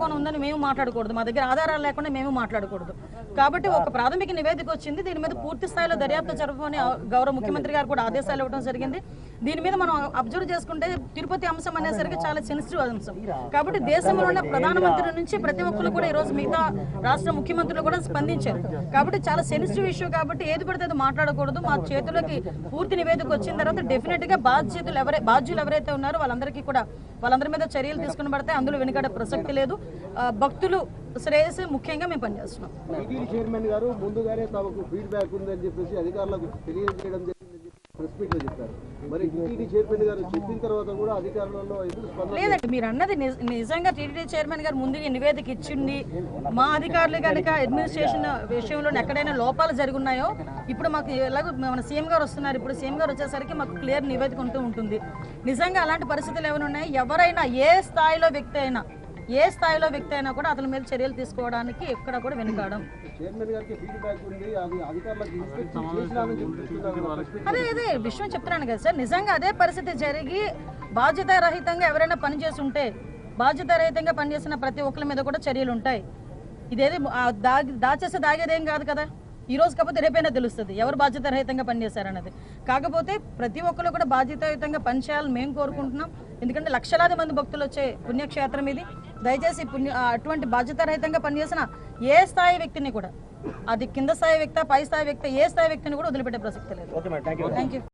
కుంభకోణం ఉందని మేము మాట్లాడకూడదు, మా దగ్గర ఆధారాలు లేకుండా మేము మాట్లాడకూడదు. కాబట్టి ఒక ప్రాథమిక నివేదిక వచ్చింది, దీని మీద పూర్తి స్థాయిలో దర్యాప్తు జరపమని గౌరవ ముఖ్యమంత్రి గారు కూడా ఆదేశాలు ఇవ్వడం జరిగింది. దీని మీద మనం అబ్జర్వ్ చేసుకుంటే తిరుపతి అంశం అనేసరికి చాలా సెన్సిటివ్ అంశం. కాబట్టి దేశంలో ఉన్న ప్రధానమంత్రి నుంచి ప్రతి ఒక్కరు కూడా ఈరోజు మిగతా రాష్ట్ర ముఖ్యమంత్రులు కూడా స్పందించారు. కాబట్టి చాలా సెన్సిటివ్ ఇష్యూ కాబట్టి ఏది పడితే అది మాట్లాడకూడదు. మా చేతుల్లోకి పూర్తి నివేదిక వచ్చిన తర్వాత డెఫినెట్ గా బాధ్యులు ఎవరైతే ఉన్నారో వాళ్ళందరి మీద చర్యలు తీసుకుని పడితే అందులో వెనుకడే ప్రసక్తి లేదు. భక్తులు శ్రేయస్సు ముఖ్యంగా మేము పనిచేస్తున్నాం. చైర్మన్ గారు ముందుగానే తమకు ఫీడ్బ్యాక్ ఉందని చెప్పేసి అధికారులకు తెలియజేయడం లేదండి. మీరు అన్నది నిజంగా టీటీడీ చైర్మన్ గారు ముందు నివేదిక ఇచ్చింది. మా అధికారులు కనుక అడ్మినిస్ట్రేషన్ విషయంలో ఎక్కడైనా లోపాలు జరుగున్నాయో ఇప్పుడు మాకు ఎలాగో మన సీఎం గారు వస్తున్నారు, ఇప్పుడు సీఎం గారు వచ్చేసరికి మాకు క్లియర్ నివేదిక ఉంటుంది. నిజంగా అలాంటి పరిస్థితులు ఏమైనా ఉన్నాయి, ఎవరైనా ఏ స్థాయిలో వ్యక్తి అయినా కూడా అతని మీద చర్యలు తీసుకోవడానికి ఎక్కడ కూడా వెనుకాడం. అదే విషయం చెప్తున్నాను కదా సార్. నిజంగా అదే పరిస్థితి జరిగి బాధ్యతారహితంగా ఎవరైనా పనిచేసి ఉంటే బాధ్యతారహితంగా పనిచేసిన ప్రతి ఒక్కరి మీద కూడా చర్యలు ఉంటాయి. ఇదేది దాగేదేం కాదు కదా. ఈ రోజు కాకపోతే రేపైనా తెలుస్తుంది ఎవరు బాధ్యతారహితంగా పనిచేశారన్నది. కాకపోతే ప్రతి ఒక్కరు కూడా బాధ్యతాయుతంగా పనిచేయాలని మేము కోరుకుంటున్నాం. ఎందుకంటే లక్షలాది మంది భక్తులు వచ్చే పుణ్యక్షేత్రం ఇది. దయచేసి అటువంటి బాధ్యతారహితంగా పనిచేసిన ఏ స్థాయి వ్యక్తిని కూడా, అది కింద స్థాయి వ్యక్తి, పై స్థాయి వ్యక్తి, ఏ స్థాయి వ్యక్తిని కూడా వదిలిపెట్టే ప్రసక్తి లేదు. Thank you.